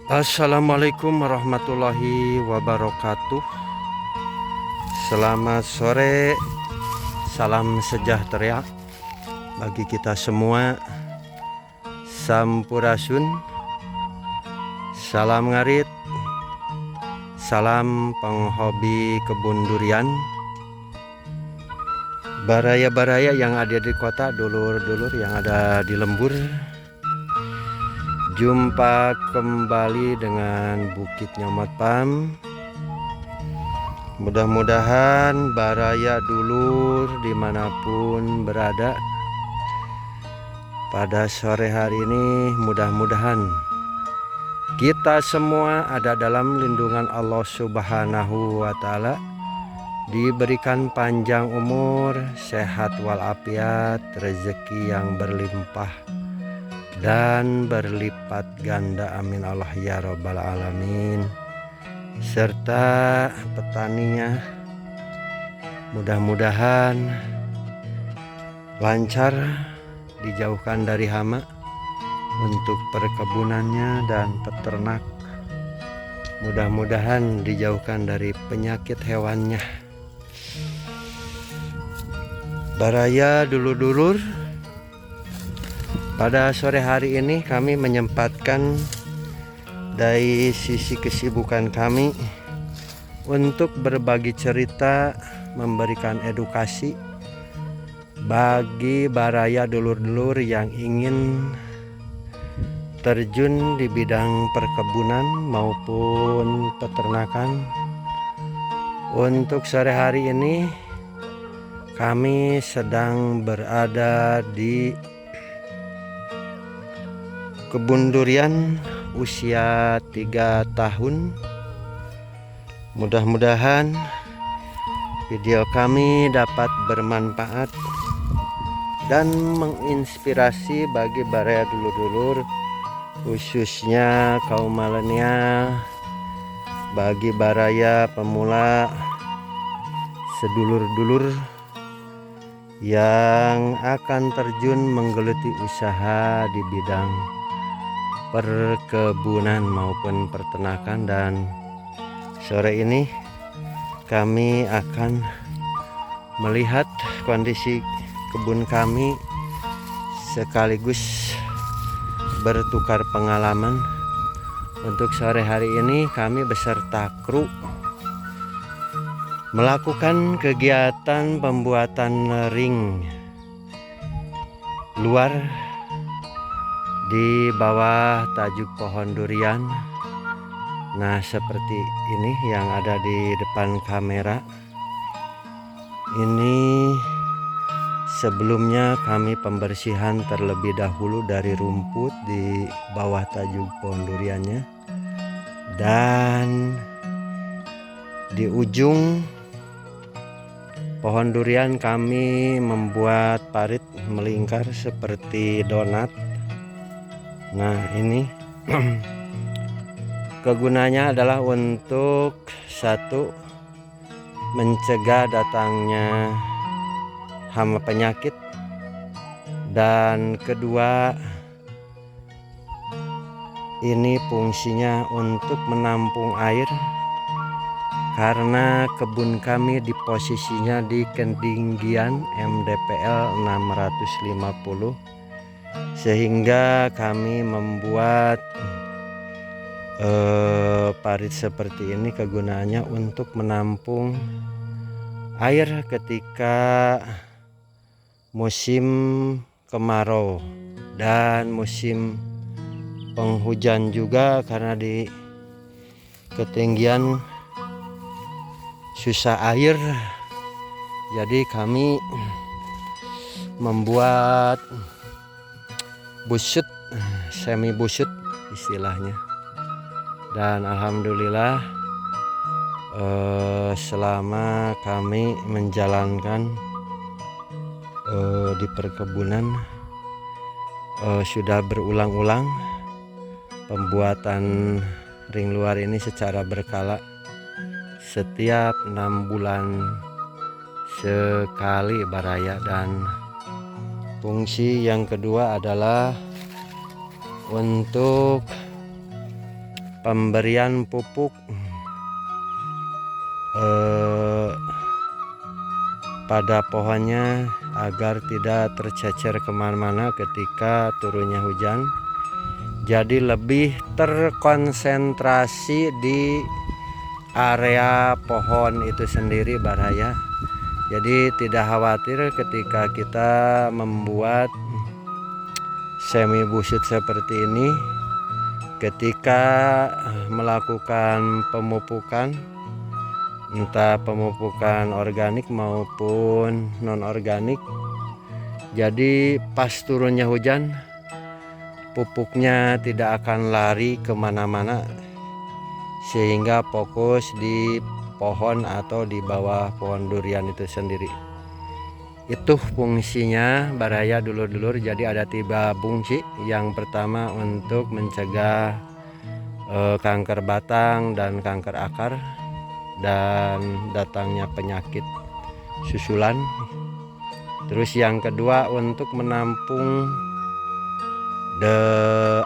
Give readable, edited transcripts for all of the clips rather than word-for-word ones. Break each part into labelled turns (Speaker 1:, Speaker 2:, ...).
Speaker 1: Assalamualaikum warahmatullahi wabarakatuh. Selamat sore, salam sejahtera bagi kita semua. Sampurasun, salam ngarit, salam penghobi kebun durian, baraya-baraya yang ada di kota, dulur-dulur yang ada di lembur. Jumpa kembali dengan Bukit Nyomot Pam. Mudah-mudahan baraya dulur dimanapun berada pada sore hari ini, mudah-mudahan kita semua ada dalam lindungan Allah Subhanahu wa Ta'ala, diberikan panjang umur, sehat walafiat, rezeki yang berlimpah dan berlipat ganda, amin Allah ya robbal alamin. Serta petaninya mudah-mudahan lancar, dijauhkan dari hama untuk perkebunannya dan peternak, mudah-mudahan dijauhkan dari penyakit hewannya. Baraya dulur-dulur, pada sore hari ini kami menyempatkan dari sisi kesibukan kami untuk berbagi cerita, memberikan edukasi bagi baraya dulur-dulur yang ingin terjun di bidang perkebunan maupun peternakan. Untuk sore hari ini kami sedang berada di kebun durian usia 3 tahun. Mudah-mudahan video kami dapat bermanfaat dan menginspirasi bagi baraya dulur-dulur, khususnya kaum milenial, bagi baraya pemula, sedulur-dulur yang akan terjun menggeluti usaha di bidang perkebunan maupun peternakan. Dan sore ini kami akan melihat kondisi kebun kami sekaligus bertukar pengalaman. Untuk sore hari ini kami beserta kru melakukan kegiatan pembuatan ring luar di bawah tajuk pohon durian. Nah, seperti ini yang ada di depan kamera. Ini sebelumnya kami pembersihan terlebih dahulu dari rumput di bawah tajuk pohon duriannya, dan di ujung pohon durian kami membuat parit melingkar seperti donat. Nah, ini kegunaannya adalah untuk satu, mencegah datangnya hama penyakit, dan kedua, ini fungsinya untuk menampung air karena kebun kami di posisinya di ketinggian MDPL 650, sehingga kami membuat parit seperti ini. Kegunaannya untuk menampung air ketika musim kemarau dan musim penghujan juga, karena di ketinggian susah air. Jadi kami membuat busut, semi busut istilahnya. Dan alhamdulillah selama kami menjalankan di perkebunan sudah berulang-ulang pembuatan ring luar ini secara berkala, setiap 6 bulan sekali baraya. Dan fungsi yang kedua adalah untuk pemberian pupuk pada pohonnya agar tidak tercecer kemana-mana ketika turunnya hujan. Jadi lebih terkonsentrasi di area pohon itu sendiri Baraya. Jadi tidak khawatir ketika kita membuat semi busut seperti ini, ketika melakukan pemupukan, entah pemupukan organik maupun non organik, jadi pas turunnya hujan pupuknya tidak akan lari kemana-mana, sehingga fokus di pohon atau di bawah pohon durian itu sendiri. Itu fungsinya Baraya dulur-dulur. Jadi ada 3 fungsi. Yang pertama untuk mencegah kanker batang dan kanker akar dan datangnya penyakit susulan. Terus yang kedua untuk menampung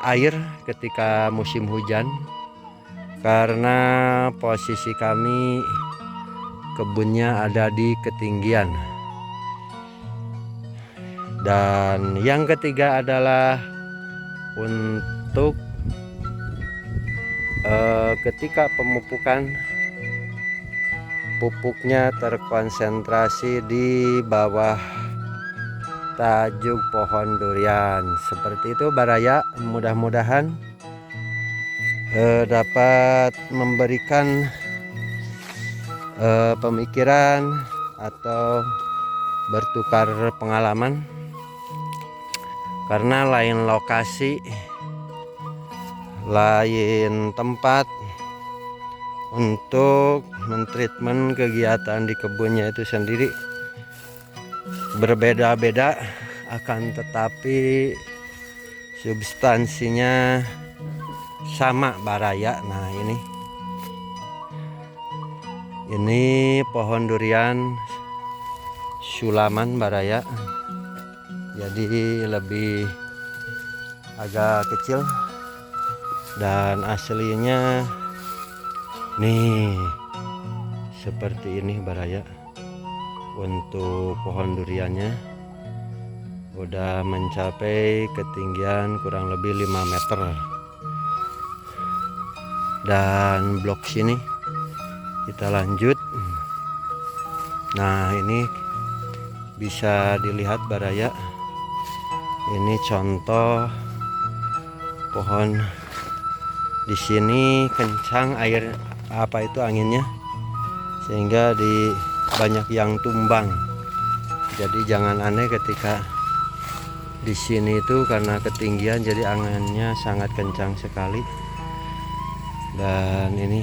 Speaker 1: air ketika musim hujan, karena posisi kami kebunnya ada di ketinggian. Dan yang ketiga adalah untuk ketika pemupukan, pupuknya terkonsentrasi di bawah tajuk pohon durian. Seperti itu Baraya. Mudah-mudahan dapat memberikan pemikiran atau bertukar pengalaman, karena lain lokasi, lain tempat untuk mentreatment kegiatan di kebunnya itu sendiri berbeda-beda, akan tetapi substansinya sama Baraya. Nah ini pohon durian sulaman Baraya, jadi lebih agak kecil, dan aslinya nih seperti ini Baraya. Untuk pohon duriannya udah mencapai ketinggian kurang lebih 5 meter, dan blok sini kita lanjut. Nah ini bisa dilihat Baraya, ini contoh pohon. Di sini kencang air anginnya, sehingga banyak yang tumbang. Jadi jangan aneh ketika di sini itu karena ketinggian, jadi anginnya sangat kencang sekali. Dan ini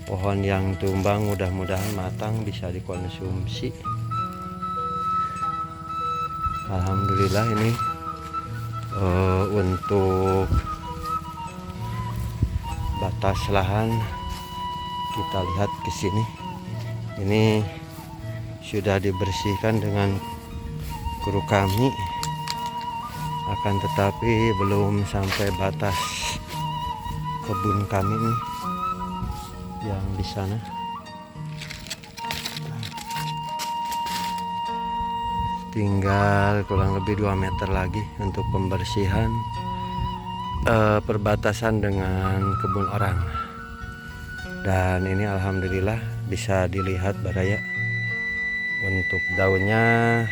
Speaker 1: pohon yang tumbang, mudah-mudahan matang bisa dikonsumsi. Alhamdulillah. Ini untuk batas lahan, kita lihat ke sini, ini sudah dibersihkan dengan kru kami, akan tetapi belum sampai batas kebun kami nih yang di sana. Tinggal kurang lebih 2 meter lagi untuk pembersihan perbatasan dengan kebun orang. Dan ini alhamdulillah bisa dilihat Baraya, untuk daunnya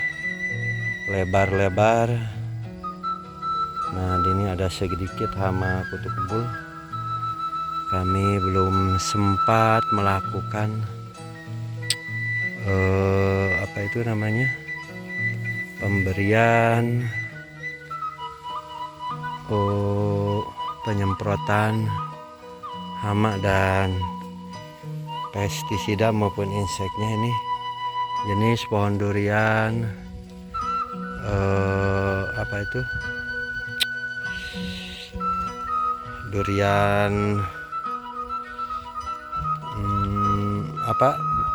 Speaker 1: lebar-lebar. Nah ini ada sedikit hama kutu kebul. Kami belum sempat melakukan pemberian penyemprotan hama dan pestisida maupun inseknya. Ini jenis pohon durian durian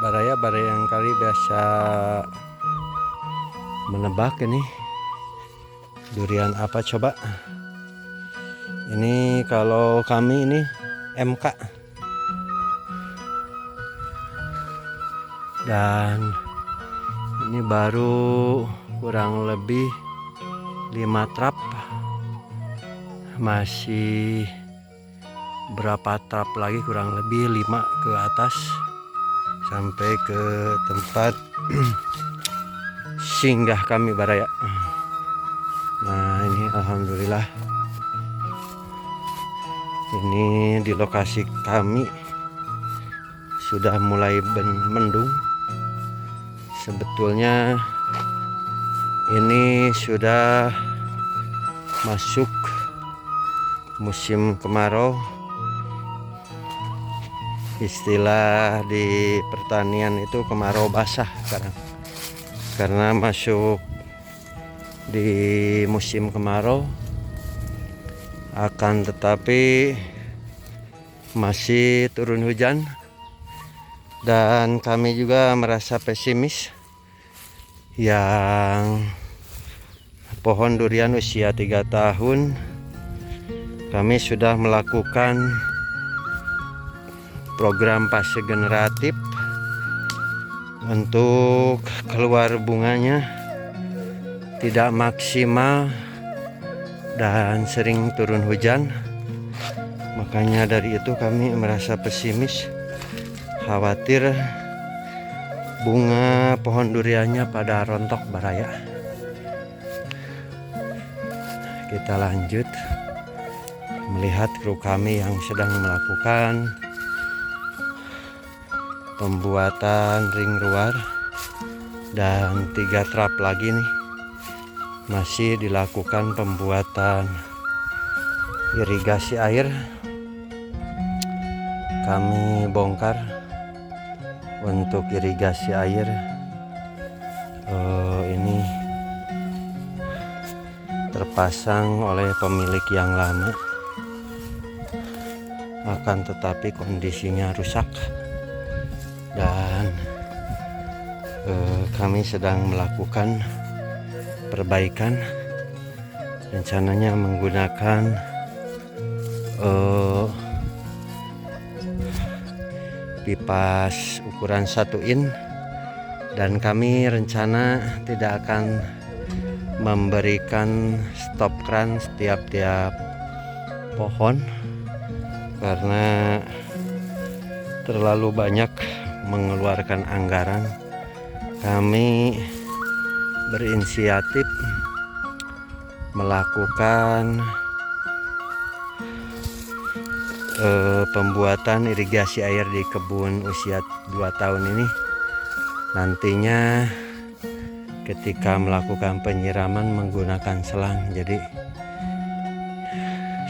Speaker 1: Baraya yang kali biasa menebak. Ini durian apa coba? Ini kalau kami ini MK, dan ini baru kurang lebih 5 trap, masih berapa trap lagi, kurang lebih 5 ke atas sampai ke tempat singgah kami Baraya. Nah ini alhamdulillah, ini di lokasi kami sudah mulai mendung. Sebetulnya ini sudah masuk musim kemarau. Istilah di pertanian itu kemarau basah sekarang, karena masuk di musim kemarau. Akan tetapi masih turun hujan, dan kami juga merasa pesimis. Yang pohon durian usia 3 tahun kami sudah melakukan program fase generatif untuk keluar bunganya tidak maksimal dan sering turun hujan. Makanya dari itu kami merasa pesimis, khawatir bunga pohon duriannya pada rontok Baraya. Kita lanjut melihat kru kami yang sedang melakukan pembuatan ring luar, dan 3 trap lagi nih masih dilakukan pembuatan irigasi air. Kami bongkar untuk irigasi air. Ini terpasang oleh pemilik yang lama, akan tetapi kondisinya rusak, dan kami sedang melakukan perbaikan. Rencananya menggunakan pipa ukuran 1 in, dan kami rencana tidak akan memberikan stop kran setiap pohon karena terlalu banyak mengeluarkan anggaran. Kami berinisiatif melakukan pembuatan irigasi air di kebun usia 2 tahun ini. Nantinya ketika melakukan penyiraman menggunakan selang, jadi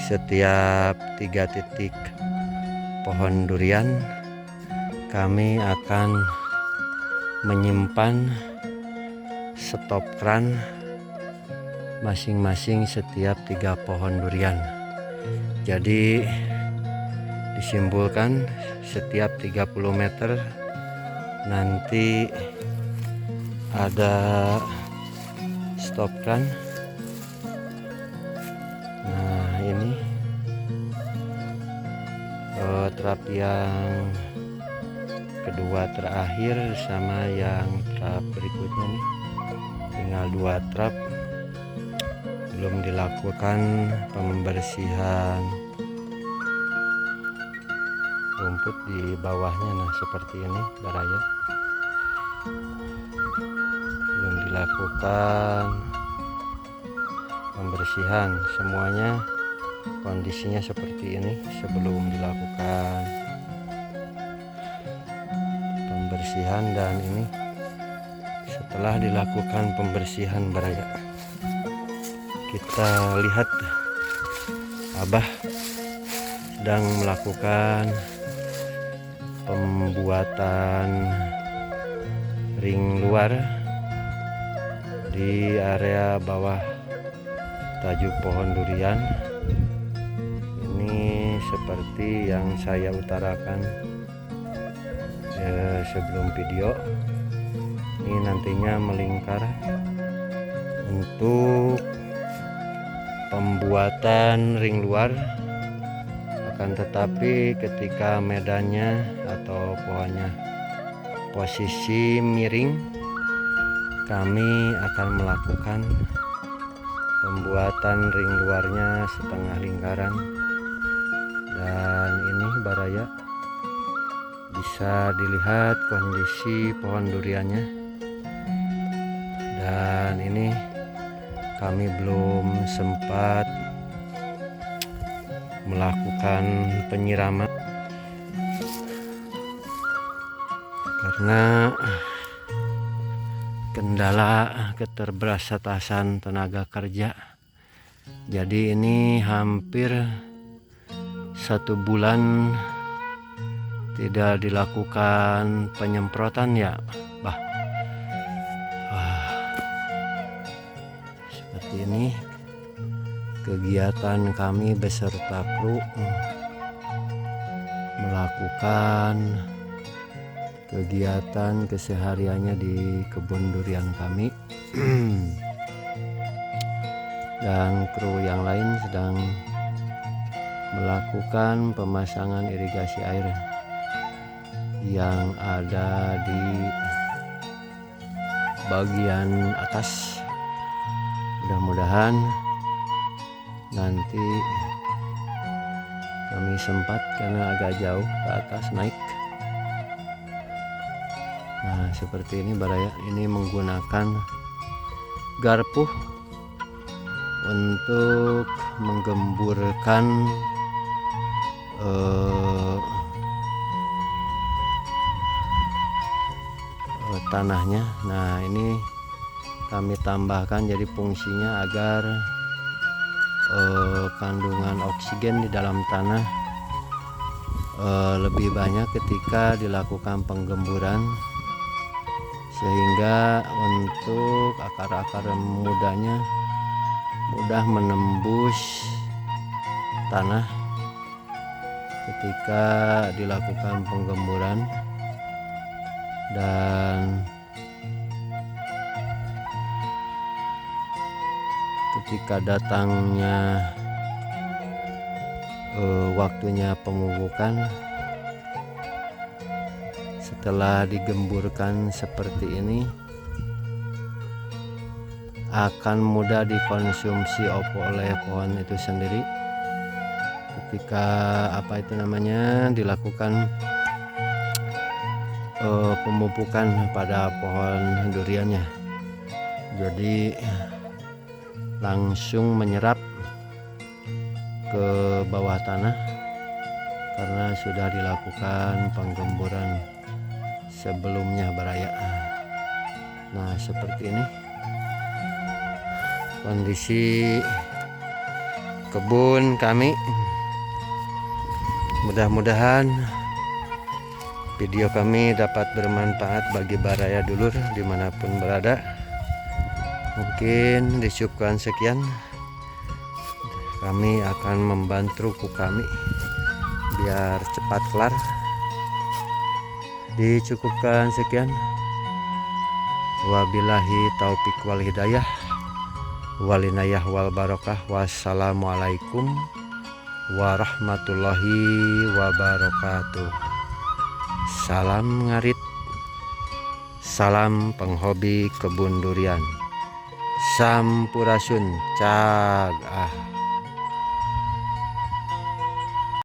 Speaker 1: setiap 3 titik pohon durian kami akan menyimpan stop kran masing-masing setiap 3 pohon durian. Jadi disimpulkan setiap 30 meter nanti ada stop kran. Nah ini trap yang kedua terakhir sama yang trap berikutnya nih, tinggal 2 trap. Belum dilakukan pembersihan rumput di bawahnya. Nah seperti ini Baraya, belum dilakukan pembersihan. Semuanya kondisinya seperti ini sebelum dilakukan pembersihan, dan ini setelah dilakukan pembersihan Baraya. Kita lihat Abah sedang melakukan pembuatan ring luar di area bawah tajuk pohon durian. Ini seperti yang saya utarakan sebelum video. Ini nantinya melingkar untuk pembuatan ring luar, akan tetapi ketika medannya atau pohonnya posisi miring, kami akan melakukan pembuatan ring luarnya setengah lingkaran. Dan ini baraya, bisa dilihat kondisi pohon duriannya. Dan ini kami belum sempat melakukan penyiraman karena kendala keterbatasan tenaga kerja. Jadi ini hampir 1 bulan tidak dilakukan penyemprotan ya, Bah. Seperti ini kegiatan kami beserta kru melakukan kegiatan kesehariannya di kebun durian kami. Dan kru yang lain sedang melakukan pemasangan irigasi air yang ada di bagian atas. Mudah-mudahan nanti kami sempat, karena agak jauh ke atas naik. Nah seperti ini baraya, ini menggunakan garpu untuk menggemburkan tanahnya. Nah ini kami tambahkan, jadi fungsinya agar kandungan oksigen di dalam tanah lebih banyak ketika dilakukan penggemburan, sehingga untuk akar-akar mudanya mudah menembus tanah ketika dilakukan penggemburan. Dan ketika datangnya waktunya pemupukan, setelah digemburkan seperti ini, akan mudah dikonsumsi oleh pohon itu sendiri ketika dilakukan pemupukan pada pohon duriannya. Jadi langsung menyerap ke bawah tanah karena sudah dilakukan penggemburan sebelumnya baraya. Nah seperti ini kondisi kebun kami. Mudah-mudahan video kami dapat bermanfaat bagi baraya dulur dimanapun berada. Mungkin dicukupkan sekian. Kami akan membantu kami biar cepat kelar. Dicukupkan sekian. Wabillahi taufik wal hidayah, walinayah wal barokah. Wassalamualaikum warahmatullahi wabarakatuh. Salam ngarit, salam penghobi kebun durian. Sampurasun cagah.